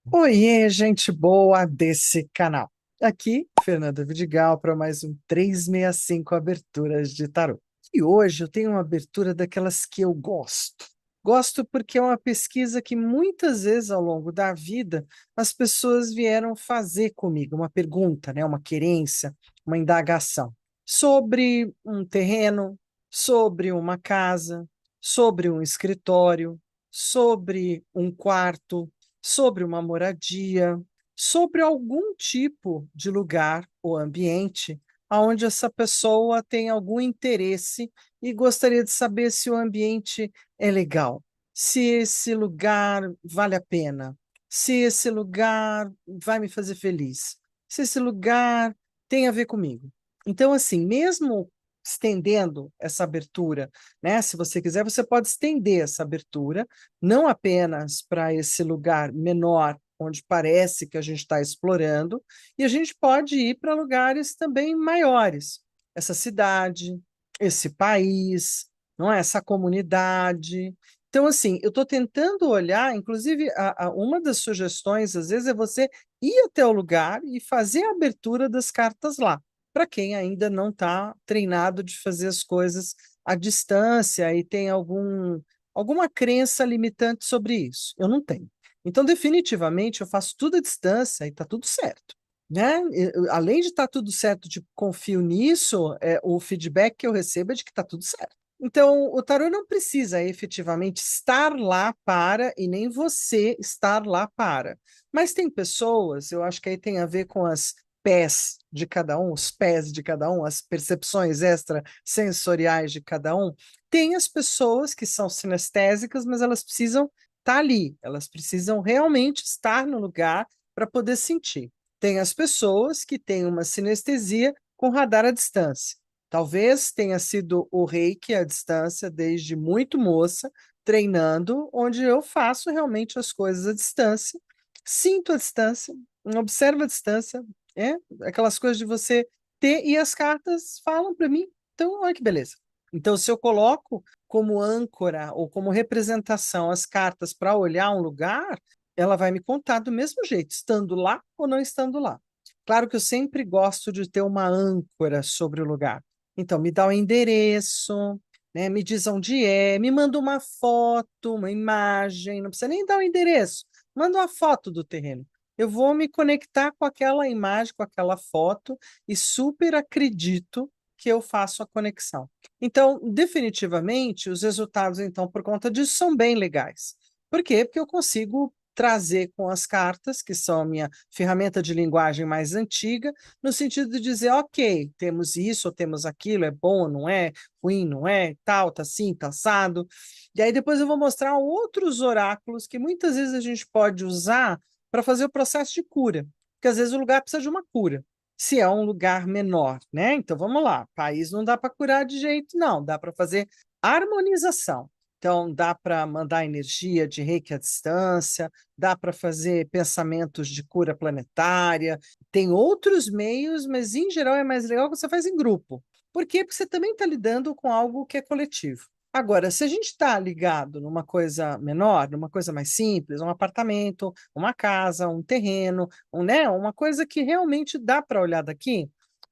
Oiê, gente boa desse canal. Aqui, Fernanda Vidigal, para mais um 365 Aberturas de Tarô. E hoje eu tenho uma abertura daquelas que eu gosto. Gosto porque é uma pesquisa que muitas vezes ao longo da vida as pessoas vieram fazer comigo, uma pergunta, né, uma querência, uma indagação sobre um terreno, sobre uma casa, sobre um escritório, sobre um quarto, sobre uma moradia, sobre algum tipo de lugar ou ambiente onde essa pessoa tem algum interesse e gostaria de saber se o ambiente é legal, se esse lugar vale a pena, se esse lugar vai me fazer feliz, se esse lugar tem a ver comigo. Então, assim, mesmo estendendo essa abertura, né? Se você quiser, você pode estender essa abertura não apenas para esse lugar menor, onde parece que a gente está explorando, e a gente pode ir para lugares também maiores. Essa cidade, esse país, não é? Essa comunidade. Então, assim, eu estou tentando olhar, inclusive, uma das sugestões, às vezes, é você ir até o lugar e fazer a abertura das cartas lá, para quem ainda não está treinado de fazer as coisas à distância e tem alguma crença limitante sobre isso. Eu não tenho. Então, definitivamente, eu faço tudo à distância e está tudo certo. Né? Além de estar tudo certo, de confio nisso, o feedback que eu recebo é de que está tudo certo. Então, o tarô não precisa efetivamente estar lá para, e nem você estar lá para. Mas tem pessoas, eu acho que aí tem a ver com as pés de cada um, os pés de cada um, as percepções extrasensoriais de cada um. Tem as pessoas que são sinestésicas, mas elas precisam estar ali, elas precisam realmente estar no lugar para poder sentir. Tem as pessoas que têm uma sinestesia com radar à distância. Talvez tenha sido o reiki à distância desde muito moça, treinando, onde eu faço realmente as coisas à distância, sinto a distância, observo a distância, é aquelas coisas de você ter, e as cartas falam para mim. Então, olha que beleza. Então, se eu coloco como âncora ou como representação as cartas para olhar um lugar, ela vai me contar do mesmo jeito, estando lá ou não estando lá. Claro que eu sempre gosto de ter uma âncora sobre o lugar. Então, me dá o endereço, né, me diz onde é, me manda uma foto, uma imagem, não precisa nem dar o endereço, manda uma foto do terreno. Eu vou me conectar com aquela imagem, com aquela foto, e super acredito que eu faço a conexão. Então, definitivamente, os resultados, então, por conta disso, são bem legais. Por quê? Porque eu consigo trazer com as cartas, que são a minha ferramenta de linguagem mais antiga, no sentido de dizer, ok, temos isso ou temos aquilo, é bom, não é, ruim, não é, tal, tá assim, tá assado. E aí depois eu vou mostrar outros oráculos que muitas vezes a gente pode usar para fazer o processo de cura, porque às vezes o lugar precisa de uma cura. Se é um lugar menor, né? Então vamos lá, país não dá para curar de jeito, não, dá para fazer harmonização. Então, dá para mandar energia de reiki à distância, dá para fazer pensamentos de cura planetária, tem outros meios, mas em geral é mais legal que você faz em grupo. Por quê? Porque você também está lidando com algo que é coletivo. Agora, se a gente está ligado numa coisa menor, numa coisa mais simples, um apartamento, uma casa, um terreno, né, uma coisa que realmente dá para olhar daqui,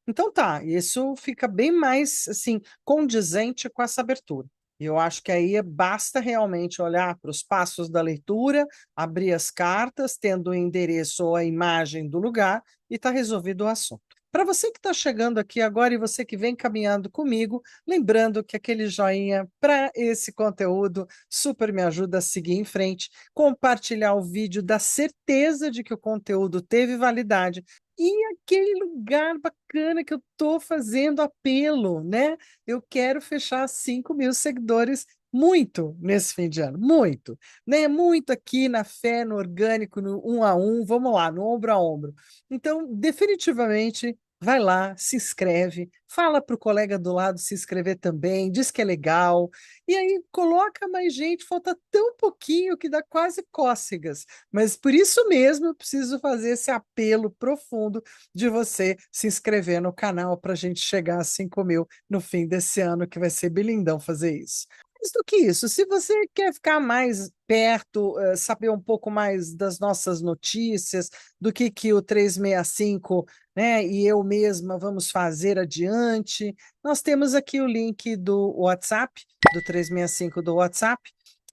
então tá, isso fica bem mais assim condizente com essa abertura. E eu acho que aí basta realmente olhar para os passos da leitura, abrir as cartas, tendo o endereço ou a imagem do lugar, e está resolvido o assunto. Para você que está chegando aqui agora e você que vem caminhando comigo, lembrando que aquele joinha para esse conteúdo super me ajuda a seguir em frente, compartilhar o vídeo, dar certeza de que o conteúdo teve validade. E aquele lugar bacana que eu estou fazendo apelo, né? Eu quero fechar 5.000 seguidores muito nesse fim de ano, muito, né? Muito aqui na fé, no orgânico, no um a um, vamos lá, no ombro a ombro. Então, definitivamente, vai lá, se inscreve, fala para o colega do lado se inscrever também, diz que é legal, e aí coloca mais gente, falta tão pouquinho que dá quase cócegas, mas por isso mesmo eu preciso fazer esse apelo profundo de você se inscrever no canal para a gente chegar a 5.000 no fim desse ano, que vai ser bem lindão fazer isso. Mais do que isso, se você quer ficar mais perto, saber um pouco mais das nossas notícias, do que o 365, né, e eu mesma vamos fazer adiante, nós temos aqui o link do WhatsApp, do 365 do WhatsApp,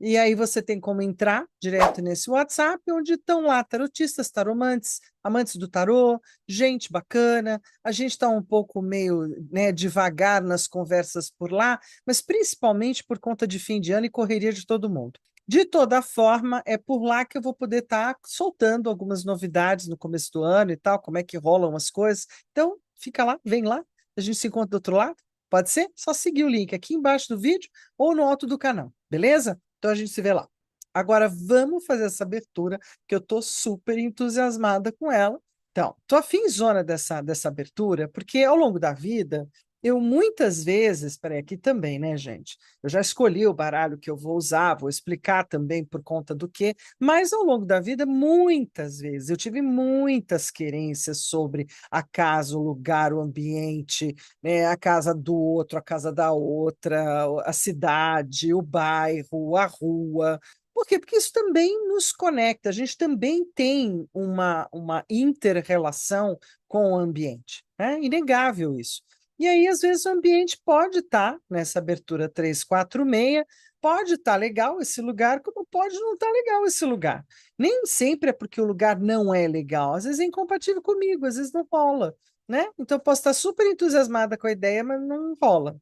e aí você tem como entrar direto nesse WhatsApp, onde estão lá tarotistas, taromantes, amantes do tarô, gente bacana. A gente está um pouco meio, né, devagar nas conversas por lá, mas principalmente por conta de fim de ano e correria de todo mundo. De toda forma, é por lá que eu vou poder estar soltando algumas novidades no começo do ano e tal, como é que rolam as coisas. Então, fica lá, vem lá, a gente se encontra do outro lado. Pode ser? Só seguir o link aqui embaixo do vídeo ou no alto do canal, beleza? Então a gente se vê lá. Agora vamos fazer essa abertura, que eu estou super entusiasmada com ela. Então, estou afinzona dessa abertura, porque ao longo da vida, eu muitas vezes, peraí, aqui também, né, gente? Eu já escolhi o baralho que eu vou usar, vou explicar também por conta do quê, mas ao longo da vida, muitas vezes, eu tive muitas querências sobre a casa, o lugar, o ambiente, né, a casa do outro, a casa da outra, a cidade, o bairro, a rua. Por quê? Porque isso também nos conecta, a gente também tem uma inter-relação com o ambiente. É inegável isso. E aí, às vezes, o ambiente pode estar nessa abertura 346, pode estar legal esse lugar, como pode não estar legal esse lugar. Nem sempre é porque o lugar não é legal, às vezes é incompatível comigo, às vezes não rola, né? Então, eu posso estar super entusiasmada com a ideia, mas não rola.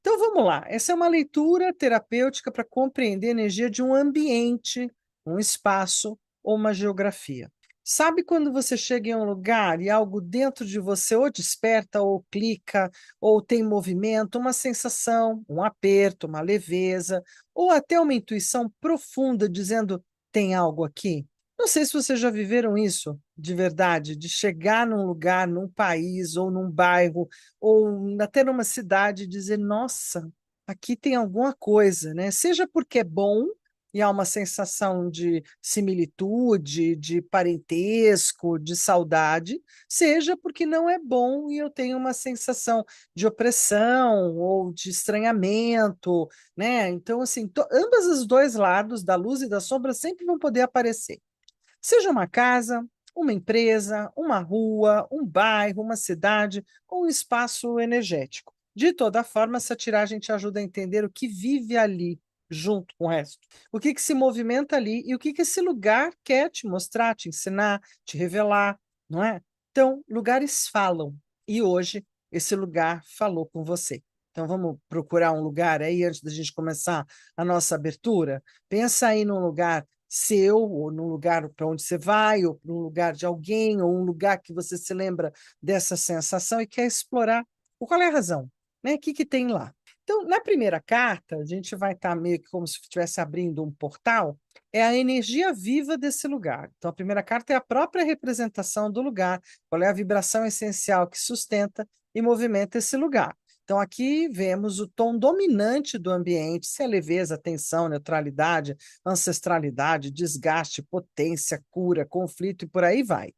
Então vamos lá, essa é uma leitura terapêutica para compreender a energia de um ambiente, um espaço ou uma geografia. Sabe quando você chega em um lugar e algo dentro de você ou desperta, ou clica, ou tem movimento, uma sensação, um aperto, uma leveza, ou até uma intuição profunda dizendo: tem algo aqui? Não sei se vocês já viveram isso de verdade, de chegar num lugar, num país ou num bairro ou até numa cidade e dizer, nossa, aqui tem alguma coisa, né? Seja porque é bom e há uma sensação de similitude, de parentesco, de saudade, seja porque não é bom e eu tenho uma sensação de opressão ou de estranhamento, né? Então, assim, ambos os dois lados, da luz e da sombra, sempre vão poder aparecer. Seja uma casa, uma empresa, uma rua, um bairro, uma cidade ou um espaço energético. De toda forma, essa tiragem te ajuda a entender o que vive ali, junto com o resto. O que se movimenta ali e o que esse lugar quer te mostrar, te ensinar, te revelar, não é? Então, lugares falam. E hoje, esse lugar falou com você. Então, vamos procurar um lugar aí antes da gente começar a nossa abertura? Pensa aí num lugar seu, ou num lugar para onde você vai, ou num lugar de alguém, ou um lugar que você se lembra dessa sensação e quer explorar. Qual é a razão? Né? O que tem lá? Então, na primeira carta, a gente vai estar meio que como se estivesse abrindo um portal, é a energia viva desse lugar. Então, a primeira carta é a própria representação do lugar, qual é a vibração essencial que sustenta e movimenta esse lugar. Então, aqui vemos o tom dominante do ambiente, se é leveza, tensão, neutralidade, ancestralidade, desgaste, potência, cura, conflito e por aí vai.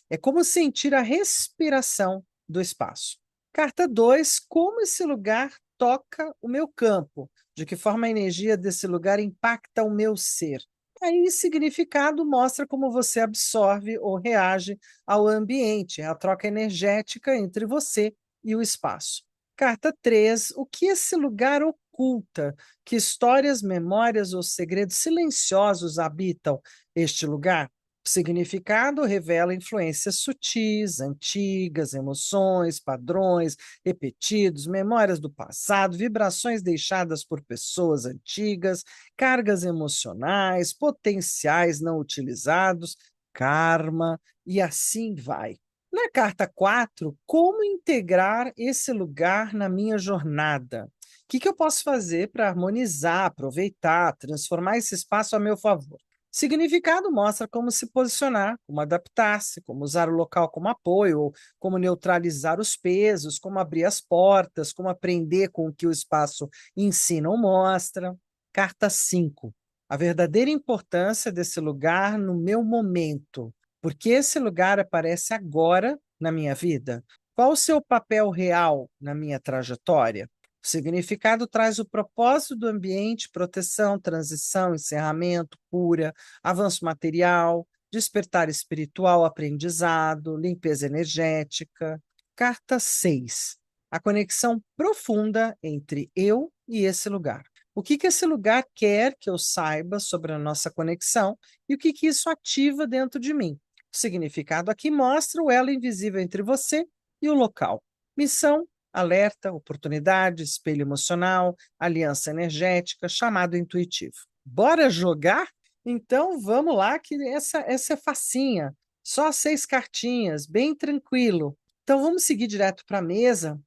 É como sentir a respiração do espaço. Carta 2, como esse lugar toca o meu campo, de que forma a energia desse lugar impacta o meu ser. Aí, significado mostra como você absorve ou reage ao ambiente, a troca energética entre você e o espaço. Carta 3, o que esse lugar oculta? Que histórias, memórias ou segredos silenciosos habitam este lugar? O significado revela influências sutis, antigas, emoções, padrões repetidos, memórias do passado, vibrações deixadas por pessoas antigas, cargas emocionais, potenciais não utilizados, karma, e assim vai. Na carta 4, como integrar esse lugar na minha jornada? O que eu posso fazer para harmonizar, aproveitar, transformar esse espaço a meu favor? Significado mostra como se posicionar, como adaptar-se, como usar o local como apoio, ou como neutralizar os pesos, como abrir as portas, como aprender com o que o espaço ensina ou mostra. Carta 5. A verdadeira importância desse lugar no meu momento. Por que esse lugar aparece agora na minha vida? Qual o seu papel real na minha trajetória? O significado traz o propósito do ambiente, proteção, transição, encerramento, cura, avanço material, despertar espiritual, aprendizado, limpeza energética. Carta 6. A conexão profunda entre eu e esse lugar. O que esse lugar quer que eu saiba sobre a nossa conexão e o que isso ativa dentro de mim. O significado aqui mostra o elo invisível entre você e o local. Missão: alerta, oportunidade, espelho emocional, aliança energética, chamado intuitivo. Bora jogar? Então vamos lá, que essa é facinha. Só 6 cartinhas, bem tranquilo. Então vamos seguir direto para a mesa.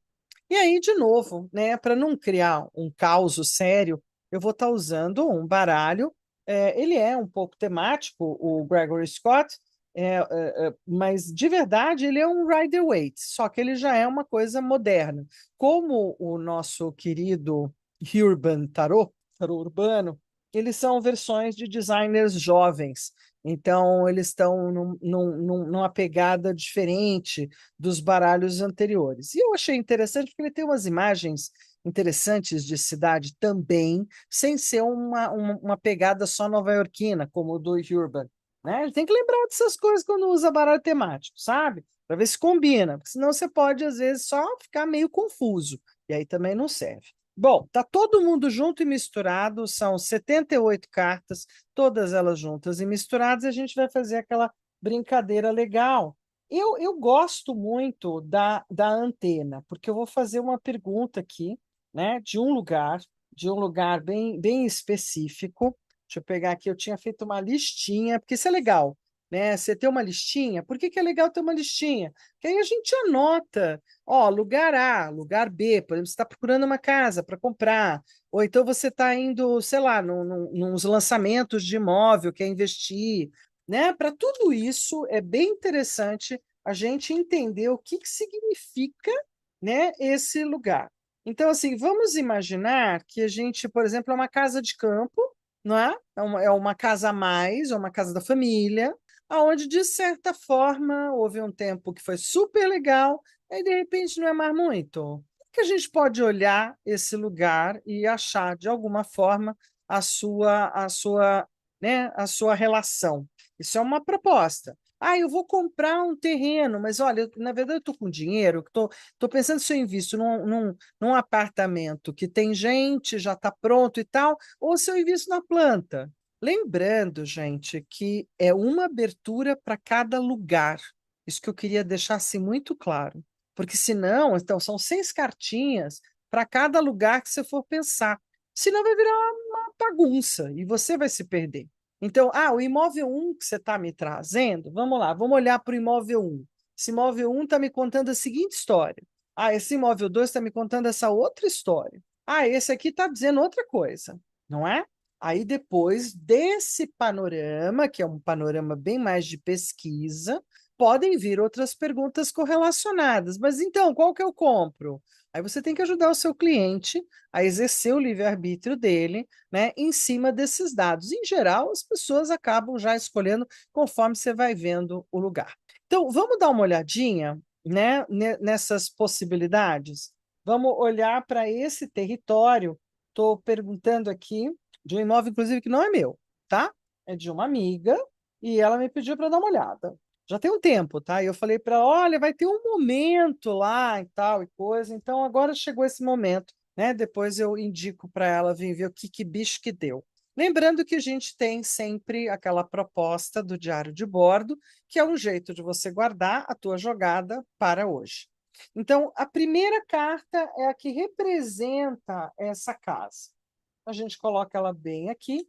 E aí, de novo, né, para não criar um caos sério, eu vou estar usando um baralho. Ele é um pouco temático, o Gregory Scott, mas de verdade ele é um Rider-Waite, só que ele já é uma coisa moderna. Como o nosso querido Urban Tarot Urbano, eles são versões de designers jovens. Então, eles estão numa pegada diferente dos baralhos anteriores. E eu achei interessante porque ele tem umas imagens interessantes de cidade também, sem ser uma pegada só nova-iorquina, como o do Urban. Né? Ele tem que lembrar dessas coisas quando usa baralho temático, sabe? Para ver se combina, porque senão você pode, às vezes, só ficar meio confuso, e aí também não serve. Bom, tá todo mundo junto e misturado, são 78 cartas, todas elas juntas e misturadas, e a gente vai fazer aquela brincadeira legal. Eu gosto muito da antena, porque eu vou fazer uma pergunta aqui, né, de um lugar bem específico. Deixa eu pegar aqui, eu tinha feito uma listinha, porque isso é legal, né? Você ter uma listinha, por que é legal ter uma listinha? Porque aí a gente anota, ó, lugar A, lugar B, por exemplo, você está procurando uma casa para comprar, ou então você está indo, sei lá, nos lançamentos de imóvel, quer investir, né? Para tudo isso é bem interessante a gente entender o que significa, né, esse lugar. Então, assim, vamos imaginar que a gente, por exemplo, é uma casa de campo, não é? É uma casa a mais, é uma casa da família, aonde de certa forma houve um tempo que foi super legal, aí de repente não é mais muito. Que a gente pode olhar esse lugar e achar de alguma forma a sua relação. Isso é uma proposta. Ah, eu vou comprar um terreno, mas olha, na verdade eu estou com dinheiro, estou pensando se eu invisto num apartamento que tem gente, já está pronto e tal, ou se eu invisto na planta. Lembrando, gente, que é uma abertura para cada lugar. Isso que eu queria deixar assim, muito claro. Porque senão, então, são 6 cartinhas para cada lugar que você for pensar. Senão vai virar uma bagunça e você vai se perder. Então, o imóvel um que você está me trazendo, vamos lá, vamos olhar para o imóvel um. Esse imóvel um está me contando a seguinte história. Esse imóvel 2 está me contando essa outra história. Esse aqui está dizendo outra coisa, não é? Aí, depois desse panorama, que é um panorama bem mais de pesquisa, podem vir outras perguntas correlacionadas. Mas então, qual que eu compro? Aí você tem que ajudar o seu cliente a exercer o livre-arbítrio dele, né, em cima desses dados. Em geral, as pessoas acabam já escolhendo conforme você vai vendo o lugar. Então, vamos dar uma olhadinha, né, nessas possibilidades? Vamos olhar para esse território. Estou perguntando aqui de um imóvel, inclusive, que não é meu, tá? É de uma amiga e ela me pediu para dar uma olhada. Já tem um tempo, tá? E eu falei para ela, olha, vai ter um momento lá e tal e coisa. Então agora chegou esse momento, né? Depois eu indico para ela vir ver o que bicho que deu. Lembrando que a gente tem sempre aquela proposta do diário de bordo, que é um jeito de você guardar a tua jogada para hoje. Então, a primeira carta é a que representa essa casa. A gente coloca ela bem aqui.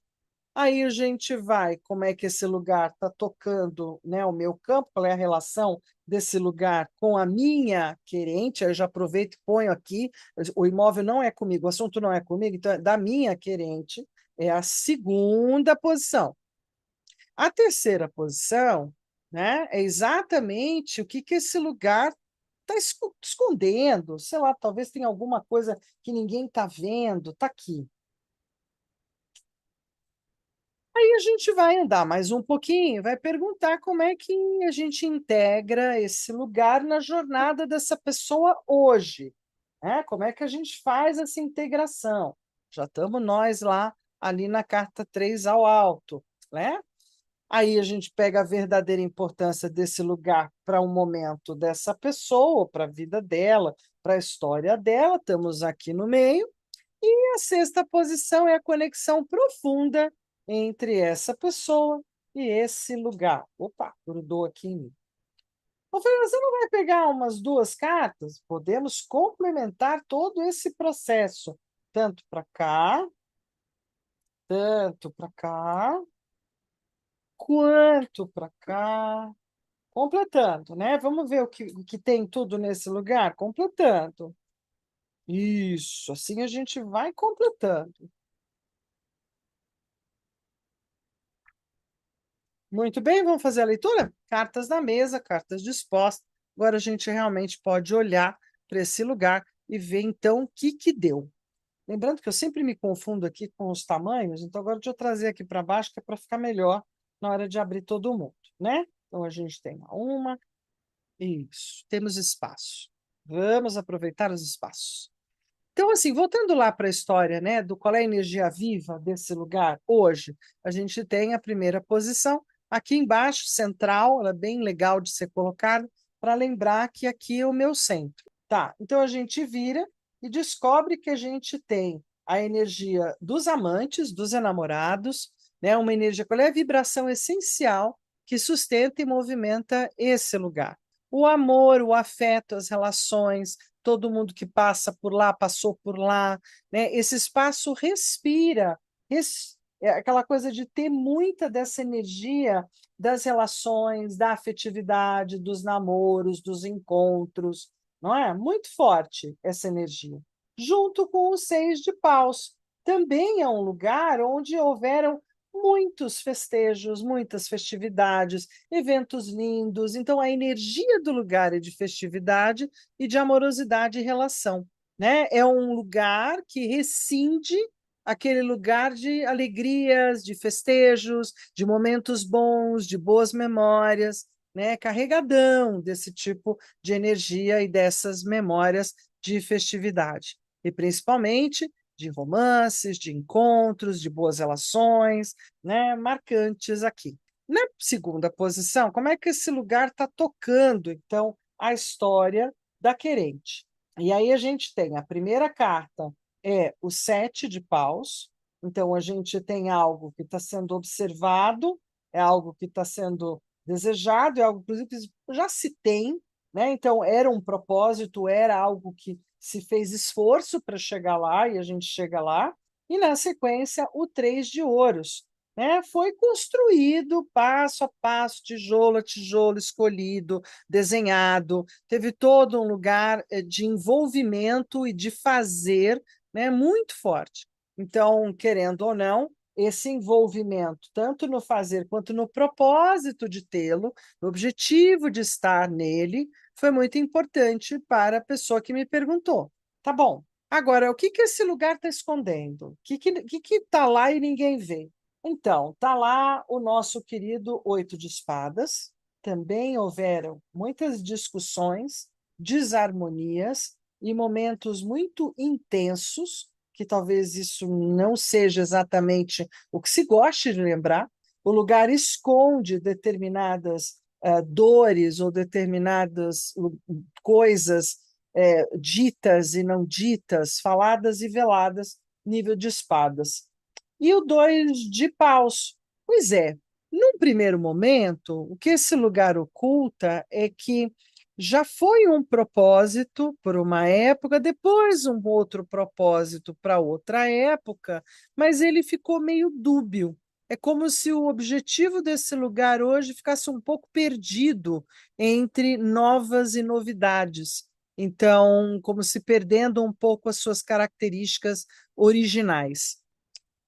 Aí a gente vai, como é que esse lugar está tocando, né, o meu campo, qual é a relação desse lugar com a minha querente, aí eu já aproveito e ponho aqui, o imóvel não é comigo, o assunto não é comigo, então é da minha querente, é a segunda posição. A terceira posição, né, é exatamente o que esse lugar está escondendo, sei lá, talvez tenha alguma coisa que ninguém está vendo, está aqui. Aí a gente vai andar mais um pouquinho, vai perguntar como é que a gente integra esse lugar na jornada dessa pessoa hoje. né? Como é que a gente faz essa integração? Já estamos nós lá, ali na carta 3 ao alto, né? Aí a gente pega a verdadeira importância desse lugar para um momento dessa pessoa, para a vida dela, para a história dela, estamos aqui no meio. E a sexta posição é a conexão profunda entre essa pessoa e esse lugar. Opa, grudou aqui em mim. Ô, Fernanda, você não vai pegar umas duas cartas? Podemos complementar todo esse processo, tanto para cá, quanto para cá. Completando, né? Vamos ver o que tem tudo nesse lugar? Completando. Isso, assim a gente vai completando. Muito bem, vamos fazer a leitura? Cartas na mesa, cartas dispostas. Agora a gente realmente pode olhar para esse lugar e ver então o que que deu. Lembrando que eu sempre me confundo aqui com os tamanhos, então agora deixa eu trazer aqui para baixo, que é para ficar melhor na hora de abrir todo mundo, né? Então a gente tem uma, isso, temos espaço. Vamos aproveitar os espaços. Então, assim, voltando lá para a história, né, do qual é a energia viva desse lugar hoje, a gente tem a primeira posição aqui embaixo, central, ela é bem legal de ser colocada, para lembrar que aqui é o meu centro. Tá, então a gente vira e descobre que a gente tem a energia dos amantes, dos enamorados, né, uma energia, qual é a vibração essencial que sustenta e movimenta esse lugar. O amor, o afeto, as relações, todo mundo que passa por lá, passou por lá, né? Esse espaço respira, é aquela coisa de ter muita dessa energia das relações, da afetividade, dos namoros, dos encontros, não é? Muito forte essa energia. Junto com os seis de paus, também é um lugar onde houveram muitos festejos, muitas festividades, eventos lindos. Então, a energia do lugar é de festividade e de amorosidade e relação, né? É um lugar que rescinde aquele lugar de alegrias, de festejos, de momentos bons, de boas memórias, né? Carregadão desse tipo de energia e dessas memórias de festividade. E principalmente de romances, de encontros, de boas relações, né? Marcantes aqui. Na segunda posição, como é que esse lugar está tocando, então, a história da querente? E aí a gente tem a primeira carta, é o sete de paus, então a gente tem algo que está sendo observado, é algo que está sendo desejado, é algo, inclusive, que já se tem, né? Então era um propósito, era algo que se fez esforço para chegar lá, e a gente chega lá, e na sequência o três de ouros, né? Foi construído passo a passo, tijolo a tijolo, escolhido, desenhado, teve todo um lugar de envolvimento e de fazer, né, muito forte. Então, querendo ou não, esse envolvimento, tanto no fazer quanto no propósito de tê-lo, no objetivo de estar nele, foi muito importante para a pessoa que me perguntou. Tá bom, agora, o que que esse lugar está escondendo? O que está lá e ninguém vê? Então, está lá o nosso querido oito de espadas. Também houveram muitas discussões, desarmonias e momentos muito intensos, que talvez isso não seja exatamente o que se goste de lembrar. O lugar esconde determinadas dores ou determinadas coisas ditas e não ditas, faladas e veladas, nível de espadas. E o dois de paus. Pois é, num primeiro momento, o que esse lugar oculta é que já foi um propósito por uma época, depois um outro propósito para outra época, mas ele ficou meio dúbio. É como se o objetivo desse lugar hoje ficasse um pouco perdido entre novas e novidades. Então, como se perdendo um pouco as suas características originais.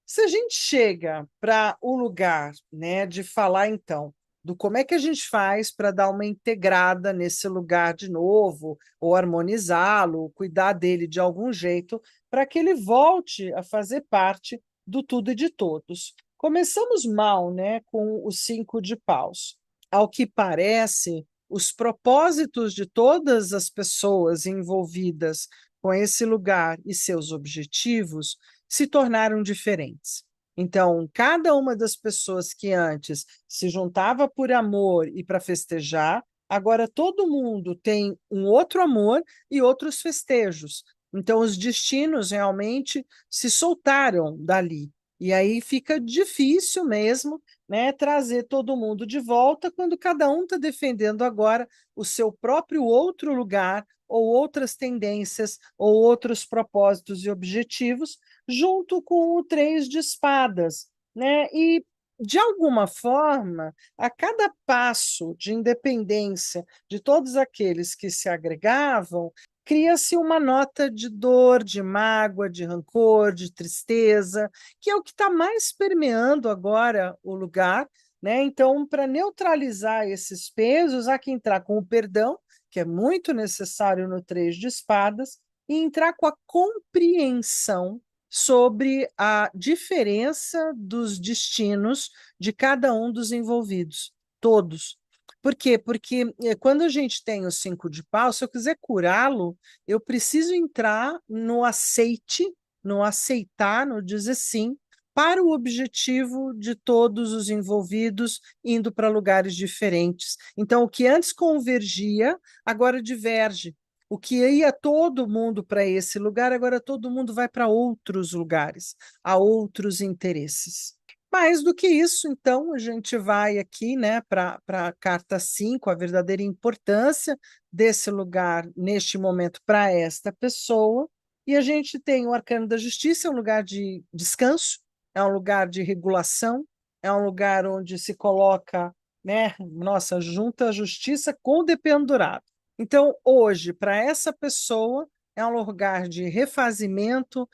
Se a gente chega para o lugar, né, de falar então do como é que a gente faz para dar uma integrada nesse lugar de novo, ou harmonizá-lo, ou cuidar dele de algum jeito, para que ele volte a fazer parte do tudo e de todos. Começamos mal, né, com os cinco de paus. Ao que parece, os propósitos de todas as pessoas envolvidas com esse lugar e seus objetivos, se tornaram diferentes. Então, cada uma das pessoas que antes se juntava por amor e para festejar, agora todo mundo tem um outro amor e outros festejos. Então, os destinos realmente se soltaram dali. E aí fica difícil mesmo, né, trazer todo mundo de volta quando cada um está defendendo agora o seu próprio outro lugar, ou outras tendências, ou outros propósitos e objetivos, junto com o três de espadas, né? E de alguma forma, a cada passo de independência de todos aqueles que se agregavam, cria-se uma nota de dor, de mágoa, de rancor, de tristeza, que é o que está mais permeando agora o lugar, né? Então, para neutralizar esses pesos, há que entrar com o perdão, que é muito necessário no três de espadas, e entrar com a compreensão sobre a diferença dos destinos de cada um dos envolvidos, todos. Por quê? Porque quando a gente tem o cinco de pau, se eu quiser curá-lo, eu preciso entrar no aceite, no aceitar, no dizer sim, para o objetivo de todos os envolvidos indo para lugares diferentes. Então, o que antes convergia, agora diverge. O que ia todo mundo para esse lugar, agora todo mundo vai para outros lugares, a outros interesses. Mais do que isso, então, a gente vai aqui, né, para a carta 5, a verdadeira importância desse lugar neste momento para esta pessoa, e a gente tem o arcano da justiça, é um lugar de descanso, é um lugar de regulação, é um lugar onde se coloca, né, nossa, junta a justiça com o dependurado. Então, hoje, para essa pessoa, é um lugar de refazimento,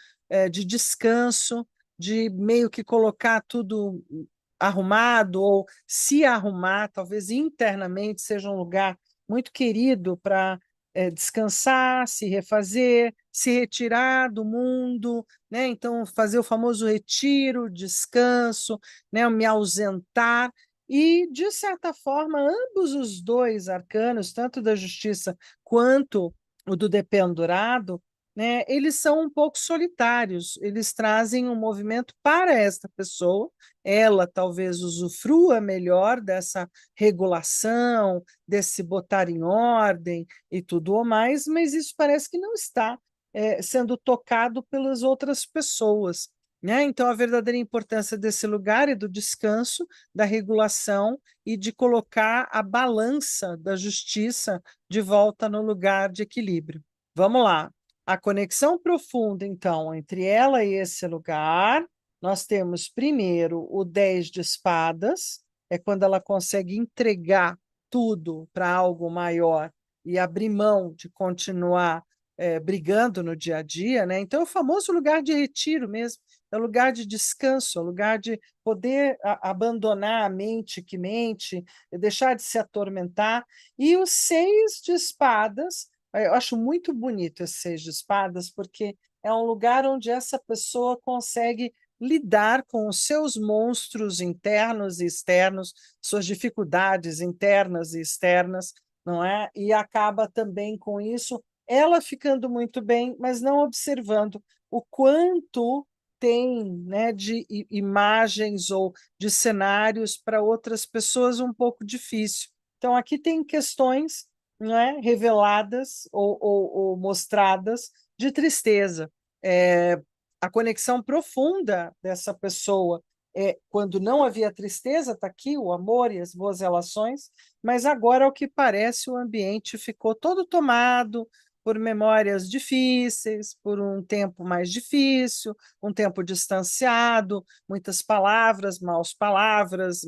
de descanso, de meio que colocar tudo arrumado ou se arrumar, talvez internamente seja um lugar muito querido para descansar, se refazer, se retirar do mundo, né? Então fazer o famoso retiro, descanso, né? Me ausentar. E, de certa forma, ambos os dois arcanos, tanto da justiça quanto o do dependurado, né, eles são um pouco solitários, eles trazem um movimento para esta pessoa, ela talvez usufrua melhor dessa regulação, desse botar em ordem e tudo o mais, mas isso parece que não está sendo tocado pelas outras pessoas. Né? Então, a verdadeira importância desse lugar é do descanso, da regulação e de colocar a balança da justiça de volta no lugar de equilíbrio. Vamos lá. A conexão profunda, então, entre ela e esse lugar, nós temos primeiro o 10 de espadas, é quando ela consegue entregar tudo para algo maior e abrir mão de continuar brigando no dia a dia, né? Então, é o famoso lugar de retiro mesmo, é o lugar de descanso, é o lugar de poder abandonar a mente que mente, deixar de se atormentar. E o 6 de espadas, eu acho muito bonito esse 6 de espadas, porque é um lugar onde essa pessoa consegue lidar com os seus monstros internos e externos, suas dificuldades internas e externas, não é? E acaba também com isso ela ficando muito bem, mas não observando o quanto tem, né, de imagens ou de cenários para outras pessoas um pouco difícil. Então, aqui tem questões, não é, reveladas ou mostradas de tristeza. A conexão profunda dessa pessoa quando não havia tristeza, está aqui o amor e as boas relações, mas agora, ao que parece, o ambiente ficou todo tomado por memórias difíceis, por um tempo mais difícil, um tempo distanciado, muitas palavras, más palavras,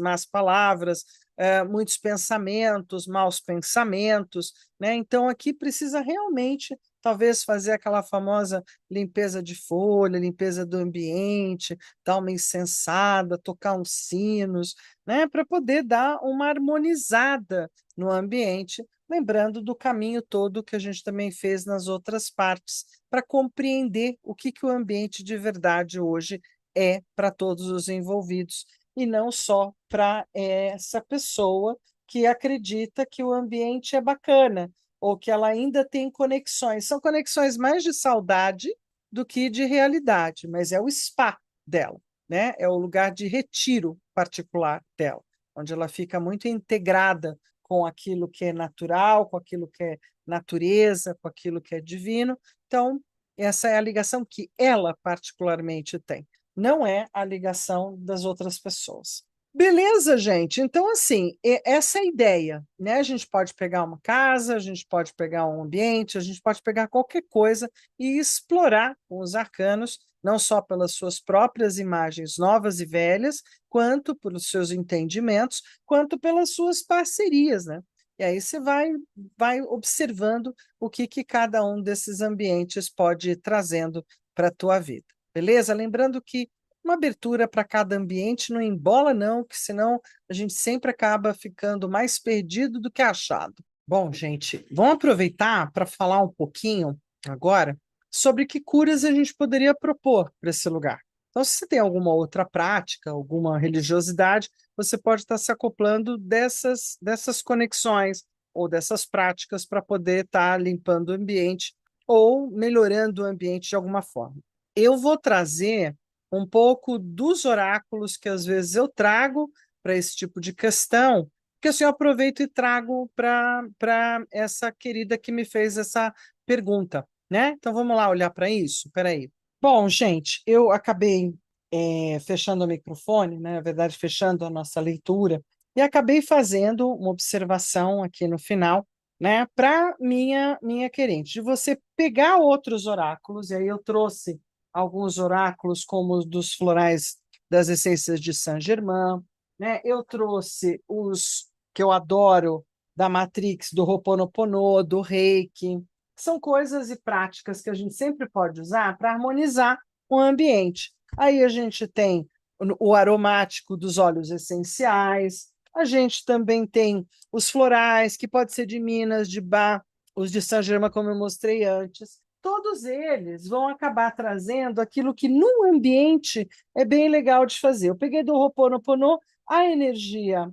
muitos pensamentos, maus pensamentos, né? Então, aqui precisa realmente, talvez, fazer aquela famosa limpeza de folha, limpeza do ambiente, dar uma incensada, tocar uns sinos, né? Para poder dar uma harmonizada no ambiente, lembrando do caminho todo que a gente também fez nas outras partes, para compreender o que o ambiente de verdade hoje é para todos os envolvidos, e não só para essa pessoa que acredita que o ambiente é bacana. ou que ela ainda tem conexões. São conexões mais de saudade do que de realidade, mas é o spa dela, né? É o lugar de retiro particular dela, onde ela fica muito integrada com aquilo que é natural, com aquilo que é natureza, com aquilo que é divino. Então, essa é a ligação que ela particularmente tem, não é a ligação das outras pessoas. Beleza, gente? Então, assim, essa é a ideia, né? A gente pode pegar uma casa, a gente pode pegar um ambiente, a gente pode pegar qualquer coisa e explorar com os arcanos, não só pelas suas próprias imagens novas e velhas, quanto pelos seus entendimentos, quanto pelas suas parcerias, né? E aí você vai observando o que cada um desses ambientes pode ir trazendo para a tua vida. Beleza? Lembrando que uma abertura para cada ambiente não embola, não, que senão a gente sempre acaba ficando mais perdido do que achado. Bom, gente, vamos aproveitar para falar um pouquinho agora sobre que curas a gente poderia propor para esse lugar. Então, se você tem alguma outra prática, alguma religiosidade, você pode estar se acoplando dessas conexões ou dessas práticas para poder estar limpando o ambiente ou melhorando o ambiente de alguma forma. Eu vou trazer um pouco dos oráculos que às vezes eu trago para esse tipo de questão, que assim eu aproveito e trago para essa querida que me fez essa pergunta, né? Então vamos lá olhar para isso? Espera aí. Bom, gente, eu acabei fechando o microfone, né? Na verdade, fechando a nossa leitura, e acabei fazendo uma observação aqui no final, né, para minha querente, de você pegar outros oráculos, e aí eu trouxe alguns oráculos, como os dos florais das essências de Saint-Germain, né? Eu trouxe os que eu adoro da Matrix, do Ho'oponopono, do Reiki. São coisas e práticas que a gente sempre pode usar para harmonizar o ambiente. Aí a gente tem o aromático dos óleos essenciais, a gente também tem os florais, que pode ser de Minas, de Bach, os de Saint-Germain, como eu mostrei antes. Todos eles vão acabar trazendo aquilo que no ambiente é bem legal de fazer. Eu peguei do Ho'oponopono a energia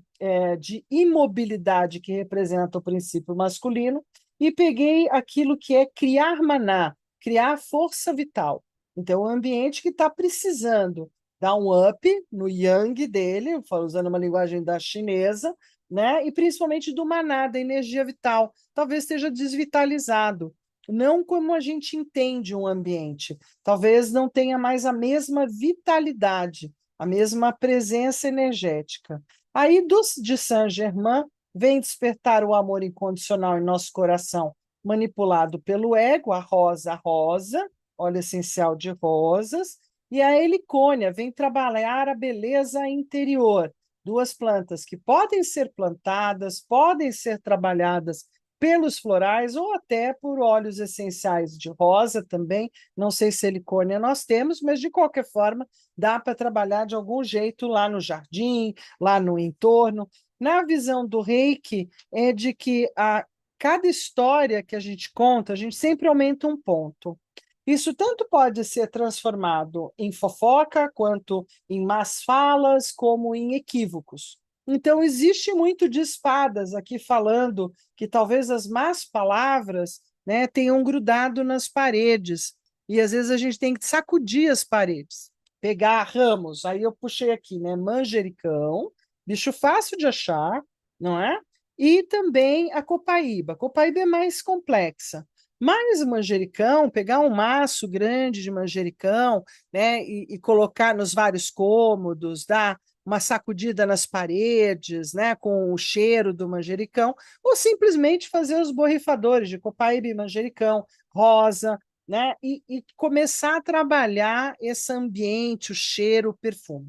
de imobilidade que representa o princípio masculino e peguei aquilo que é criar maná, criar força vital. Então, o ambiente que está precisando dar um up no yang dele, usando uma linguagem da chinesa, né? E principalmente do maná, da energia vital. Talvez esteja desvitalizado, não como a gente entende um ambiente. Talvez não tenha mais a mesma vitalidade, a mesma presença energética. Aí, de Saint-Germain, vem despertar o amor incondicional em nosso coração, manipulado pelo ego, a rosa, óleo essencial de rosas, e a helicônia vem trabalhar a beleza interior, duas plantas que podem ser plantadas, podem ser trabalhadas pelos florais ou até por óleos essenciais de rosa também. Não sei se helicônia nós temos, mas de qualquer forma dá para trabalhar de algum jeito lá no jardim, lá no entorno. Na visão do Reiki, é de que cada história que a gente conta, a gente sempre aumenta um ponto. Isso tanto pode ser transformado em fofoca, quanto em más falas, como em equívocos. Então, existe muito de espadas aqui falando que talvez as más palavras, né, tenham grudado nas paredes. E às vezes a gente tem que sacudir as paredes, pegar ramos. Aí eu puxei aqui, né, manjericão, bicho fácil de achar, não é? E também a copaíba. A copaíba é mais complexa. Mas o manjericão, pegar um maço grande de manjericão, né, e colocar nos vários cômodos, dar uma sacudida nas paredes, né, com o cheiro do manjericão, ou simplesmente fazer os borrifadores de copaíba e manjericão, rosa, né, e começar a trabalhar esse ambiente, o cheiro, o perfume.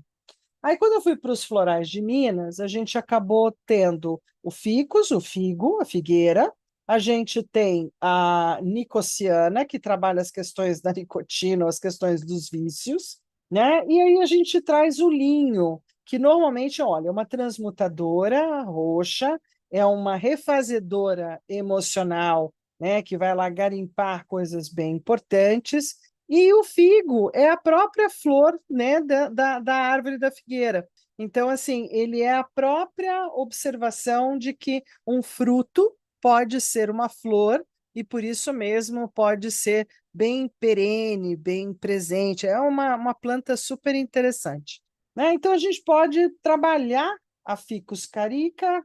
Aí, quando eu fui para os florais de Minas, a gente acabou tendo o ficus, o figo, a figueira, a gente tem a nicociana, que trabalha as questões da nicotina, as questões dos vícios, né? E aí a gente traz o linho, que normalmente, olha, é uma transmutadora roxa, é uma refazedora emocional, né? Que vai lá garimpar coisas bem importantes, e o figo é a própria flor, né, da árvore da figueira. Então, assim, ele é a própria observação de que um fruto, pode ser uma flor e por isso mesmo pode ser bem perene, bem presente. É uma planta super interessante, né? Então a gente pode trabalhar a Ficus carica,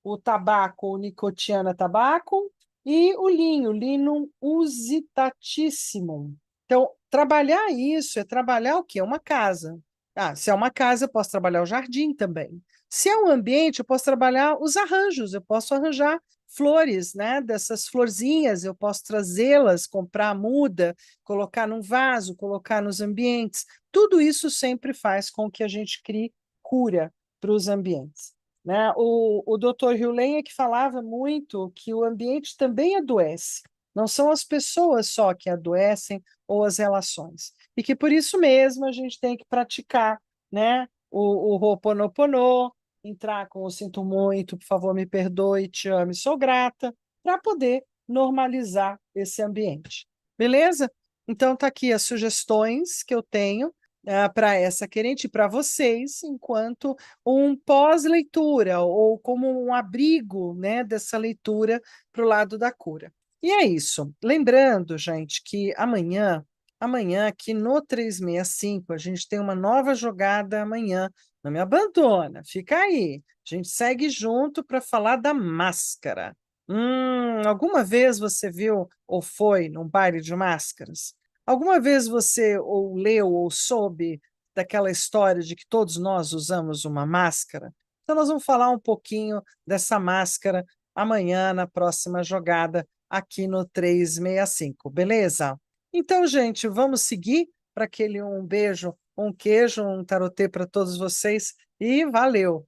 o tabaco, o Nicotiana tabaco e o linho, Linum usitatissimum. Então, trabalhar isso é trabalhar o quê? Uma casa. Ah, se é uma casa, eu posso trabalhar o jardim também. Se é um ambiente, eu posso trabalhar os arranjos, eu posso arranjar flores, né? Dessas florzinhas, eu posso trazê-las, comprar a muda, colocar num vaso, colocar nos ambientes. Tudo isso sempre faz com que a gente crie cura para os ambientes, né? O Dr. Hewlett é que falava muito que o ambiente também adoece. Não são as pessoas só que adoecem ou as relações. E que por isso mesmo a gente tem que praticar, né? O Ho'oponopono, entrar com o sinto muito, por favor, me perdoe, te amo e sou grata, para poder normalizar esse ambiente. Beleza? Então tá aqui as sugestões que eu tenho para essa querente e para vocês, enquanto um pós-leitura ou como um abrigo, né, dessa leitura para o lado da cura. E é isso. Lembrando, gente, que amanhã aqui no 365, a gente tem uma nova jogada amanhã. Não me abandona, fica aí. A gente segue junto para falar da máscara. Alguma vez você viu ou foi num baile de máscaras? Alguma vez você ou leu ou soube daquela história de que todos nós usamos uma máscara? Então, nós vamos falar um pouquinho dessa máscara amanhã na próxima jogada aqui no 365, beleza? Então, gente, vamos seguir para aquele um beijo, um queijo, um tarotê para todos vocês e valeu!